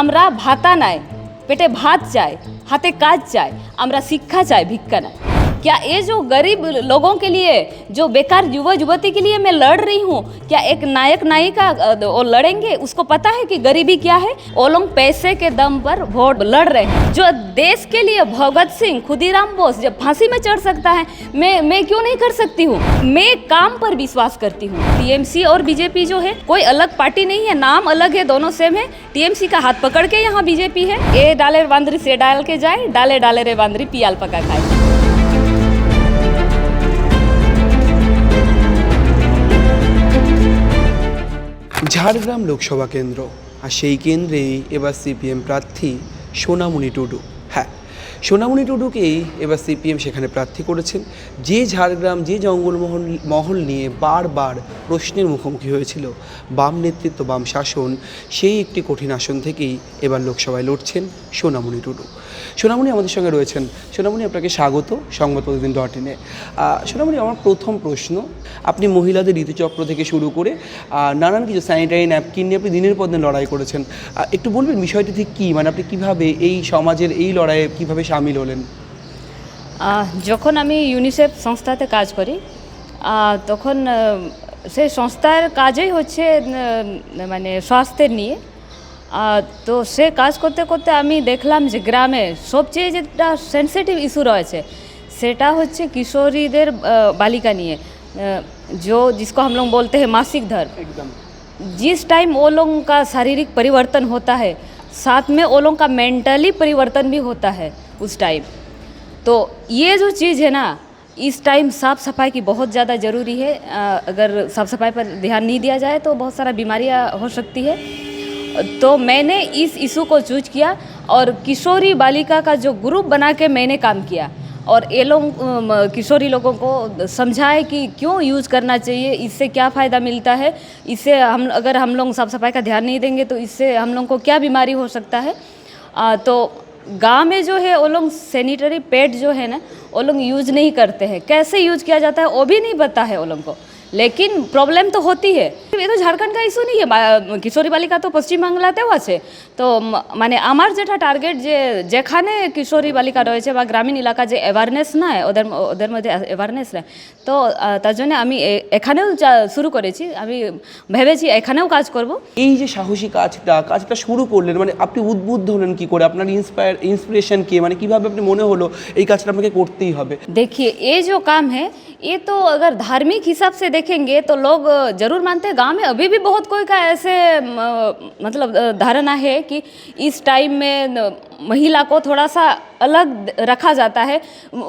আমরা ভাতা নাই, পেটে ভাত চাই, हाथे काज चाय, আমরা शिक्षा चाय, भिक्का नहीं। क्या ये जो गरीब लोगों के लिए, जो बेकार युवा युवती के लिए मैं लड़ रही हूँ, क्या एक नायक नायिका वो लड़ेंगे? उसको पता है कि गरीबी क्या है? वो लोग पैसे के दम पर वोट लड़ रहे हैं। जो देश के लिए भगत सिंह, खुदीराम बोस जब फांसी में चढ़ सकता है, मैं क्यों नहीं कर सकती हूँ? मैं काम पर विश्वास करती हूँ। टीएमसी और बीजेपी जो है कोई अलग पार्टी नहीं है, नाम अलग है, दोनों सेम है। टीएमसी का हाथ पकड़ के यहाँ बीजेपी है। ए डाले रे बांदरी से डाल के जाए, डाले डाले रे बांदरी पियाल पका खाए। ঝাড়গ্রাম লোকসভা কেন্দ্র, আর সেই কেন্দ্রেই এবার সিপিএম প্রার্থী সোনামণি টুডু। হ্যাঁ, সোনামণি টুডুকেই এবার সিপিএম সেখানে প্রার্থী করেছেন। যে ঝাড়গ্রাম, যে জঙ্গলমহল নিয়ে বারবার প্রশ্নের মুখোমুখি হয়েছিল বাম নেতৃত্ব, বাম শাসন, সেই একটি কঠিন আসন থেকেই এবার লোকসভায় লড়ছেন সোনামণি টুডু। সোনামণি আমাদের সঙ্গে রয়েছেন। সোনামণি, আপনাকে স্বাগত সংবাদ প্রতিদিন .in-এ। সোনামণি, আমার প্রথম প্রশ্ন, আপনি মহিলাদের ঋতুচক্র থেকে শুরু করে নানান কিছু স্যানিটারি ন্যাপকিন নিয়ে আপনি দিনের পর দিন লড়াই করেছেন। একটু বলবেন বিষয়টি ঠিক কী, মানে আপনি কীভাবে এই সমাজের এই লড়াইয়ে কীভাবে সামিল হলেন? যখন আমি ইউনিসেফ সংস্থাতে কাজ করি, তখন সেই সংস্থার কাজই হচ্ছে মানে স্বাস্থ্যের নিয়ে। তো সে কাজ করতে করতে আমি দেখলাম যে গ্রামে সবচেয়ে যেটা সেন্সিটিভ ইস্যু রয়েছে সেটা হচ্ছে কিশোরীদের बालिका নিয়ে, जो जिसको हम लोग बोलते हैं मासिक धर्म। एकदम जिस टाइम वो लोगों का शारीरिक परिवर्तन होता है, साथ में वो लोगों का मेंटली परिवर्तन भी होता है उस टाइम। तो ये जो चीज़ है ना, इस टाइम साफ़ सफाई की बहुत ज़्यादा ज़रूरी है। अगर साफ़ सफाई पर ध्यान नहीं दिया जाए तो बहुत सारा बीमारियाँ हो सकती है। तो मैंने इस इशू को चूज किया और किशोरी बालिका का जो ग्रुप बना के मैंने काम किया और ये लोग किशोरी लोगों को समझाए कि क्यों यूज़ करना चाहिए, इससे क्या फ़ायदा मिलता है, इससे अगर हम लोग साफ़ सफाई का ध्यान नहीं देंगे तो इससे हम लोग को क्या बीमारी हो सकता है। तो गांव में जो है वो लोग सैनिटरी पैड जो है ना, वो लोग यूज़ नहीं करते हैं। कैसे यूज़ किया जाता है वो भी नहीं पता है वो लोग को, लेकिन प्रॉब्लम तो होती है। ये तो झारखंड का इशू नहीं है, किशोरी बालिका तो पश्चिम बांग्लातेও আছে। তো মানে আমার যেটা টার্গেট, যে যেখানে কিশোরী বালিকা রয়েছে বা গ্রামীণ এলাকা যে অ্যাওয়ারনেস নাই, ওদের মধ্যে অ্যাওয়ারনেস নাই, তো তার জন্য আমি এখানেও শুরু করেছি। আমি ভেবেছি এখানেও কাজ করব। এই যে সাহসী কাজটা শুরু করলেন, মানে আপনি উদ্বুদ্ধ হলেন কী করে? আপনার ইন্সপিরেশন কে, মানে কীভাবে আপনি মনে হলো এই কাজটা আপনাকে করতেই হবে? देखिए, ये जो काम है ये तो अगर धार्मिक हिसाब से देखेंगे तो लोग ज़रूर मानते हैं। गांव में अभी भी बहुत कोई का ऐसे मतलब धारणा है कि इस टाइम में महिला को थोड़ा सा अलग रखा जाता है।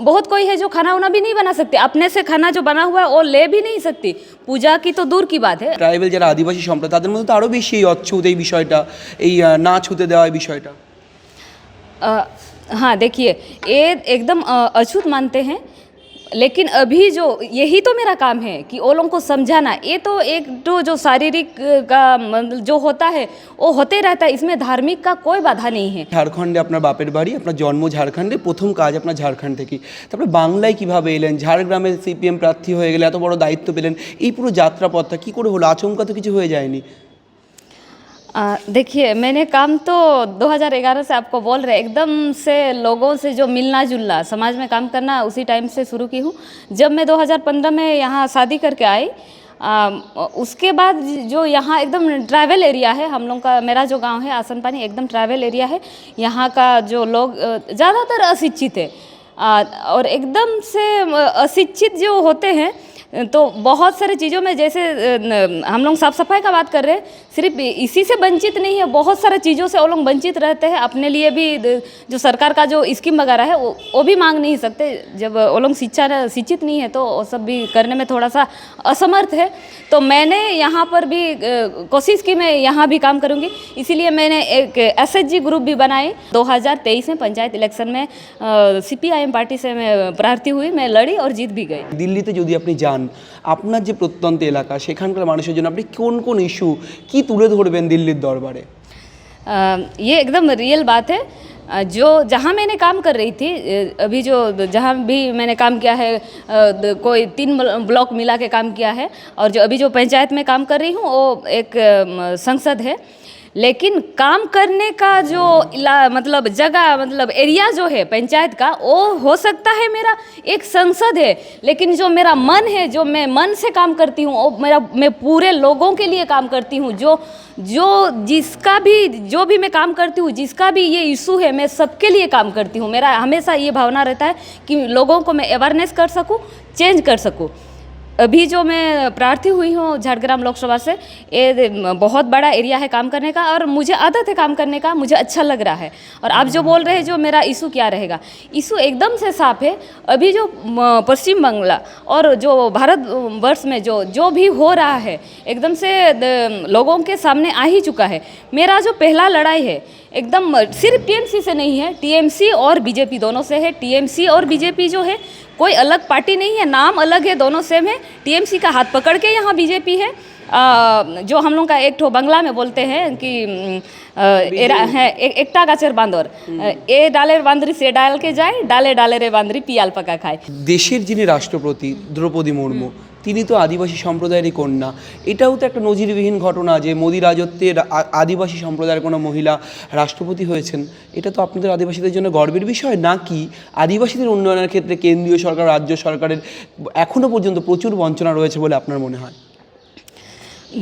बहुत कोई है जो खाना वाना भी नहीं बना सकती, अपने से खाना जो बना हुआ है वो ले भी नहीं सकती, पूजा की तो दूर की बात है। ট্রাইবেল যারা আদিবাসী সম্প্রদায়, তাদের মধ্যে তো আরও বেশি এই অচ্ছুত এই বিষয়টা, এই না ছুতে দেওয়া এই বিষয়টা। हाँ, देखिए, ये एकदम अछूत मानते हैं, लेकिन अभी जो यही तो मेरा काम है कि वो लोगों को समझाना। ये तो एक जो शारीरिक का जो होता है वो होते रहता है, इसमें धार्मिक का कोई बाधा नहीं है। ঝাড়খণ্ডে আপনার বাপের বাড়ি, আপনার জন্ম ঝাড়খণ্ডে, প্রথম কাজ আপনার ঝাড়খণ্ড থেকেই। তারপরে বাংলায় কীভাবে এলেন? ঝাড়গ্রামে সিপিএম প্রার্থী হয়ে গেলে, এত বড় দায়িত্ব পেলেন, এই পুরো যাত্রাপথটা কী করে হলো? আচমকা তো কিছু হয়ে যায়নি। देखिए, मैंने काम तो 2011 से आपको बोल रहे, एकदम से लोगों से जो मिलना जुलना, समाज में काम करना उसी टाइम से शुरू की हूँ। जब मैं 2015 में यहाँ शादी करके आई, उसके बाद जो यहाँ एकदम ट्रैवल एरिया है हम लोग का, मेरा जो गांव है आसनपानी एकदम ट्रैवल एरिया है। यहाँ का जो लोग ज़्यादातर अशिक्षित है और एकदम से अशिक्षित जो होते हैं तो बहुत सारी चीज़ों में, जैसे हम लोग साफ़ सफाई का बात कर रहे हैं, सिर्फ इसी से वंचित नहीं है, बहुत सारी चीज़ों से वो लोग वंचित रहते हैं। अपने लिए भी जो सरकार का जो स्कीम वगैरह है वो भी मांग नहीं सकते। जब वो लोग शिक्षित नहीं है तो वो सब भी करने में थोड़ा सा असमर्थ है। तो मैंने यहाँ पर भी कोशिश की, मैं यहाँ भी काम करूँगी, इसीलिए मैंने एक SHG ग्रुप भी बनाई। 2023 में पंचायत इलेक्शन में CPIM पार्टी से मैं प्रार्थी हुई, मैं लड़ी और जीत भी गई। দিল্লিতে যদি আপনি যান, আপনার যে প্রত্যন্ত এলাকা, সেখানকার মানুষের জন্য আপনি কোন কোন ইস্যু কি তুলে ধরবেন দিল্লির দরবারে? ये एकदम रियल बात है। जो जहाँ मैंने काम कर रही थी, अभी जो जहाँ भी मैंने काम किया है, कोई 3 ब्लॉक मिला के काम किया है, और जो अभी जो पंचायत में काम कर रही हूँ वो एक संसद है। लेकिन काम करने का जो मतलब जगह मतलब एरिया जो है पंचायत का, वो हो सकता है मेरा एक संसद है, लेकिन जो मेरा मन है, जो मैं मन से काम करती हूँ, वो मैं पूरे लोगों के लिए काम करती हूँ। जो भी मैं काम करती हूँ, जिसका भी ये इशू है, मैं सबके लिए काम करती हूँ। मेरा हमेशा ये भावना रहता है कि लोगों को मैं अवेयरनेस कर सकूँ, चेंज कर सकूँ। अभी जो मैं प्रार्थी हुई हूँ झारग्राम लोकसभा से, ये बहुत बड़ा एरिया है काम करने का, और मुझे आदत है काम करने का, मुझे अच्छा लग रहा है। और आप जो बोल रहे हैं जो मेरा इशू क्या रहेगा, इशू एकदम से साफ है। अभी जो पश्चिम बंगाल और जो भारत वर्ष में जो भी हो रहा है, एकदम से लोगों के सामने आ ही चुका है। मेरा जो पहला लड़ाई है एकदम सिर्फ टीएमसी से नहीं है, टीएमसी और बीजेपी दोनों से है। टीएमसी और बीजेपी जो है कोई अलग पार्टी नहीं है, नाम अलग है, दोनों सेम है। टीएमसी का हाथ पकड़ के यहाँ बीजेपी है। जो हम लोग का एक ठो बंगला में बोलते हैं कि एकटा गाचर बांदर, ए डालेर बांदरी से डाल के जाए, डाले डाले रे बांदरी पियाल पाका खाए। দেশের যিনি রাষ্ট্রপতি দ্রৌপদী মুর্মু, তিনি তো আদিবাসী সম্প্রদায়েরই কন্যা। এটাও তো একটা নজিরবিহীন ঘটনা যে মোদি রাজত্বে আদিবাসী সম্প্রদায়ের কোনো মহিলা রাষ্ট্রপতি হয়েছেন। এটা তো আপনাদের আদিবাসীদের জন্য গর্বের বিষয়, নাকি আদিবাসীদের উন্নয়নের ক্ষেত্রে কেন্দ্রীয় সরকার, রাজ্য সরকারের এখনও পর্যন্ত প্রচুর বঞ্চনা রয়েছে বলে আপনার মনে হয়?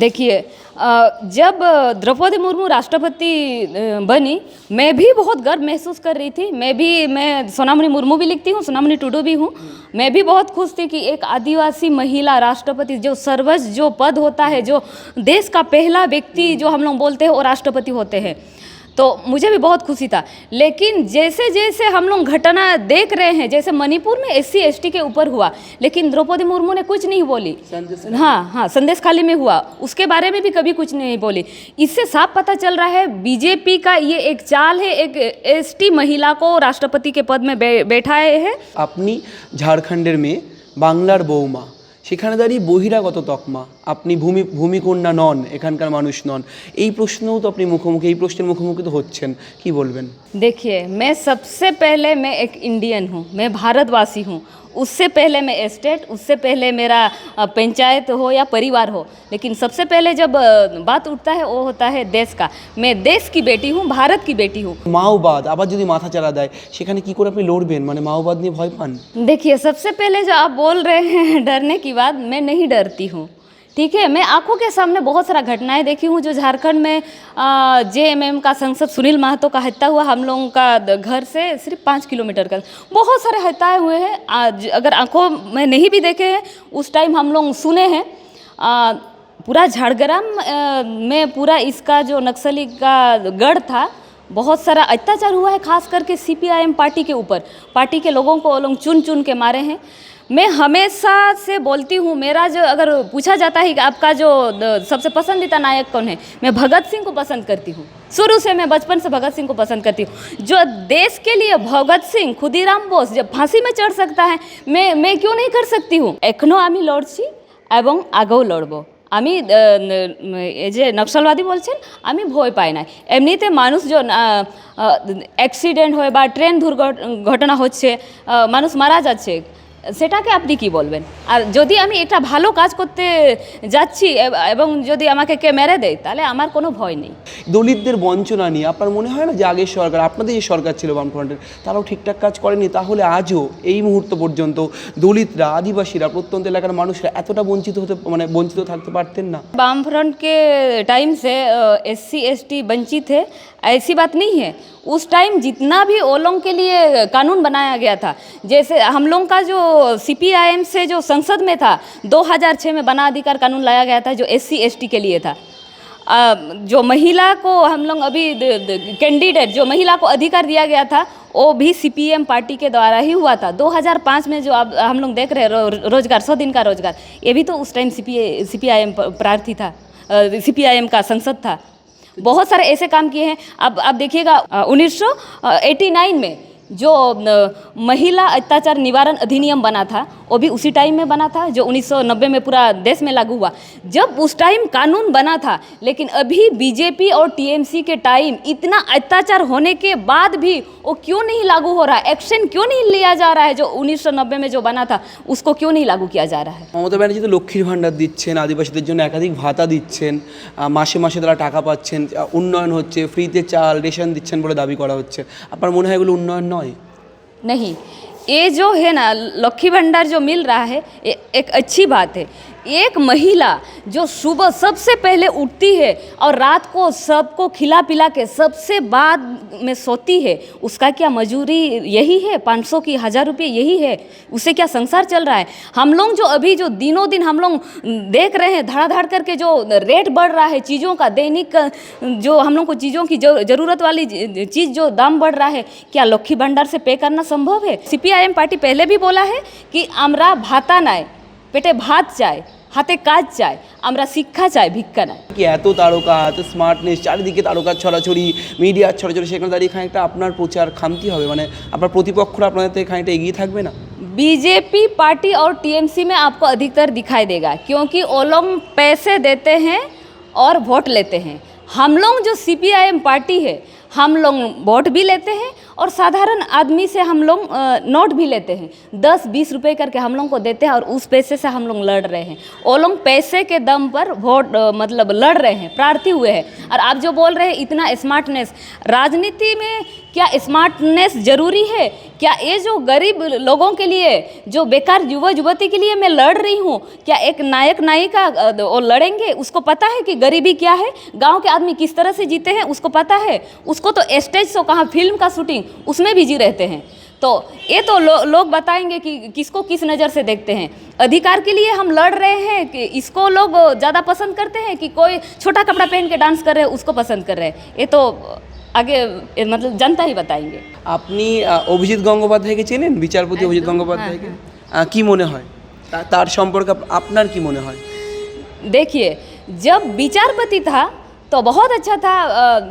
देखिए, जब द्रौपदी मुर्मू राष्ट्रपति बनी, मैं भी बहुत गर्व महसूस कर रही थी। मैं सोनामणि मुर्मू भी लिखती हूँ, सोनामणि टुडू भी हूँ। मैं भी बहुत खुश थी कि एक आदिवासी महिला राष्ट्रपति, जो सर्वोच्च जो पद होता है, जो देश का पहला व्यक्ति जो हम लोग बोलते हैं, वो राष्ट्रपति होते हैं। तो मुझे भी बहुत खुशी था। लेकिन जैसे जैसे हम लोग घटना देख रहे हैं, जैसे मणिपुर में SC ST के ऊपर हुआ, लेकिन द्रौपदी मुर्मू ने कुछ नहीं बोली। हाँ, संदेश खाली में हुआ, उसके बारे में भी कभी कुछ नहीं बोली। इससे साफ पता चल रहा है बीजेपी का ये एक चाल है, एक ST महिला को राष्ट्रपति के पद में बैठाए है। আপনি ঝাড়খণ্ডের মেয়ে, বাংলার বৌমা, সেখানে দাঁড়িয়ে বহিরাগত তকমা, আপনি ভূমিকন্যা নন, এখানকার মানুষ নন, এই প্রশ্নও তো আপনি মুখোমুখি, এই প্রশ্নের মুখোমুখি তো হচ্ছেন, কি বলবেন? देखिए, मैं सबसे पहले मैं एक इंडियन हूँ, मैं भारतवासी हूँ। उससे पहले मैं स्टेट, उससे पहले मेरा पंचायत हो या परिवार हो, लेकिन सबसे पहले जब बात उठता है वो होता है देश का। मैं देश की बेटी हूँ, भारत की बेटी हूँ। মাওবাদ আবার যদি মাথা চালা দেয়, সেখানে কি করে আপনি লড়বেন? মানে মাওবাদ নিয়ে ভয় পান? देखिए, सबसे पहले जो आप बोल रहे हैं डरने की बात, मैं नहीं डरती हूँ, ठीक है। मैं आंखों के सामने बहुत सारा घटनाएं देखी हूँ। जो झारखंड में JMM का सांसद सुनील महतो का हत्या हुआ, हम लोगों का घर से सिर्फ 5 किलोमीटर का, बहुत सारे हत्याएं हुए हैं। आज अगर आंखों में नहीं भी देखे हैं, उस टाइम हम लोग सुने हैं। पूरा झारग्राम में पूरा इसका जो नक्सली का गढ़ था, बहुत सारा अत्याचार हुआ है, खास करके CPIM पार्टी के ऊपर। पार्टी के लोगों को लोग चुन चुन के मारे हैं। मैं हमेशा से बोलती हूँ, मेरा जो अगर पूछा जाता है कि आपका जो सबसे पसंदीदा नायक कौन है, मैं भगत सिंह को पसंद करती हूँ। शुरू से मैं बचपन से भगत सिंह को पसंद करती हूँ। जो देश के लिए भगत सिंह, खुदीराम बोस जब फांसी में चढ़ सकता है, मैं क्यों नहीं कर सकती हूँ? एखनो आमी लड़ছি এবং আগেও লড়বো। আমি এই যে নকশালবাদী বলছেন, আমি ভয় পাই না। এমনিতে মানুষ যে অ্যাক্সিডেন্ট হয় বা ট্রেন দুর্ঘটনা হচ্ছে, মানুষ মারা যাচ্ছে, সেটাকে আপনি কি বলবেন? আর যদি আমি এটা ভালো কাজ করতে যাচ্ছি এবং যদি আমাকে কে মেরে দেয়, তাহলে আমার কোনো ভয় নেই। দলিতদের বঞ্চনা নিয়ে আপনার মনে হয় না যে আগের সরকার, আপনাদের যে সরকার ছিল বামফ্রন্টের, তারাও ঠিকঠাক কাজ করেনি? তাহলে আজও এই মুহূর্ত পর্যন্ত দলিতরা, আদিবাসীরা, প্রত্যন্ত এলাকার মানুষরা এতটা বঞ্চিত থাকতে পারতেন না? वामफ्रंट के टाइम से SC ST वंचित है, ऐसी बात नहीं है। उस टाइम जितना भी ओलों के लिए कानून बनाया गया था, जैसे हम लोग का जो CPIM से जो संसद में था, 2006 में वना अधिकार कानून लाया गया था, जो SC ST के लिए था। जो महिला को हम लोग अभी कैंडिडेट, जो महिला को अधिकार दिया गया था, वो भी CPM पार्टी के द्वारा ही हुआ था। 2005 में जो अब हम लोग देख रहे हैं रोजगार, 100 दिन का रोजगार, ये भी तो उस टाइम CPIM प्रार्थी था, CPIM का संसद था। बहुत सारे ऐसे काम किए हैं। अब देखिएगा 1989 में जो महिला अत्याचार निवारण अधिनियम बना था वो भी उसी टाइम में बना था, जो 1990 में पूरा देश में लागू हुआ। जब उस टाइम कानून बना था, लेकिन अभी बीजेपी और टीएमसी के टाइम इतना अत्याचार होने के बाद भी वो क्यों नहीं लागू हो रहा है? एक्शन क्यों नहीं लिया जा रहा है? जो 1990 में जो बना था उसको क्यों नहीं लागू किया जा रहा है? মমতা ব্যানার্জি তো লক্ষ্মীর ভাণ্ডার দিচ্ছেন, আদিবাসীদের জন্য একাধিক ভাতা দিচ্ছেন, মাসে মাসে তারা টাকা পাচ্ছেন, উন্নয়ন হচ্ছে, ফ্রিতে চাল রেশন দিচ্ছেন বলে দাবি করা হচ্ছে। আপনার মনে হয় এগুলো উন্নয়ন নয়? नहीं, ये जो है ना लक्ष्मी भंडार जो मिल रहा है ये एक अच्छी बात है। एक महिला जो सुबह सबसे पहले उठती है और रात को सबको खिला पिला के सबसे बाद में सोती है, उसका क्या मजूरी यही है? 500 की 1000 रुपये यही है? उससे क्या संसार चल रहा है? हम लोग जो अभी जो दिनों दिन हम लोग देख रहे हैं धड़ाधड़ करके जो रेट बढ़ रहा है चीज़ों का, दैनिक जो हम लोग को चीज़ों की ज़रूरत वाली चीज़ जो दाम बढ़ रहा है, क्या लक्ष्मी भंडार से पे करना संभव है? CPIM पार्टी पहले भी बोला है कि আমরা ভাতা নাই, পেটে ভাত চাই, হাতে কাজ চাই, আমরা শিক্ষা চাই, ভিক্ষা নাই। কি এত তারকা, এত স্মার্টনেস, চারিদিকে তারকার ছড়াছড়ি, মিডিয়ার ছড়াছড়ি, সেখানে দাঁড়িয়ে খানিকটা আপনার প্রচার খামতি হবে, মানে আপনার প্রতিপক্ষরা আপনাদের থেকে খানিকটা এগিয়ে থাকবে না? बीजेपी पार्टी और टीएमसी में आपको अधिकतर दिखाई देगा, क्योंकि वो लोग पैसे देते हैं और वोट लेते हैं। हम लोग जो CPIM पार्टी है, हम लोग वोट भी लेते हैं और साधारण आदमी से हम लोग नोट भी लेते हैं, 10-20 रुपए करके हम लोग को देते हैं और उस पैसे से हम लोग लड़ रहे हैं। वो लोग पैसे के दम पर वोट मतलब लड़ रहे हैं, प्रार्थी हुए हैं। और आप जो बोल रहे हैं इतना स्मार्टनेस, राजनीति में क्या स्मार्टनेस ज़रूरी है? क्या ये जो गरीब लोगों के लिए, जो बेकार युवा युवती के लिए मैं लड़ रही हूँ, क्या एक नायक नायिका वो लड़ेंगे? उसको पता है कि गरीबी क्या है, गांव के आदमी किस तरह से जीते हैं, उसको पता है। उसको तो स्टेज शो कहाँ, फिल्म का शूटिंग उसमें भी जी रहते हैं। तो ये तो लोग बताएंगे कि किसको किस नज़र से देखते हैं। अधिकार के लिए हम लड़ रहे हैं कि इसको लोग ज़्यादा पसंद करते हैं कि कोई छोटा कपड़ा पहन के डांस कर रहे हैं उसको पसंद कर रहे हैं, ये तो আগে मतलब जनता ही बताएंगे। আপনি অভিজিৎ গঙ্গোপাধ্যায়কে চেনেন? বিচারপতি অভিজিৎ গঙ্গোপাধ্যায়কে কি মনে হয় তার সম্পর্কে আপনার কি মনে হয়? देखिए, जब विचारपति था तो बहुत अच्छा था,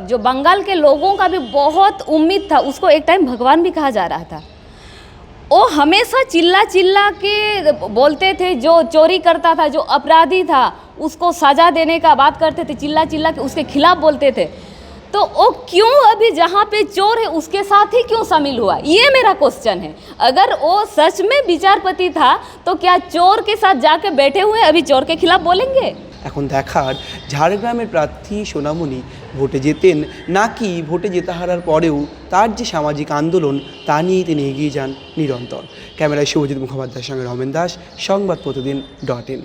जो बंगाल के लोगों का भी बहुत उम्मीद था, उसको एक टाइम भगवान भी कहा जा रहा था। वो हमेशा चिल्ला चिल्ला के बोलते थे, जो चोरी करता था, जो अपराधी था उसको सज़ा देने का बात करते थे, चिल्ला चिल्ला के उसके खिलाफ बोलते थे। तो वो क्यों अभी जहाँ पे चोर है उसके साथ ही क्यों शामिल हुआ, ये मेरा क्वेश्चन है। अगर वो सच में विचारपति था तो क्या चोर के साथ जाके बैठे हुए अभी चोर के खिलाफ बोलेंगे? এখন দেখার ঝাড়গ্রামের প্রার্থী সোনামণি ভোটে জেতেন নাকি ভোটে জেতা হারার পরেও তার যে সামাজিক আন্দোলন তা নিয়েই তিনি এগিয়ে যান নিরন্তর। ক্যামেরায় শুভজিৎ মুখোপাধ্যায়ের সঙ্গে রমেন দাস, সংবাদ প্রতিদিন .in।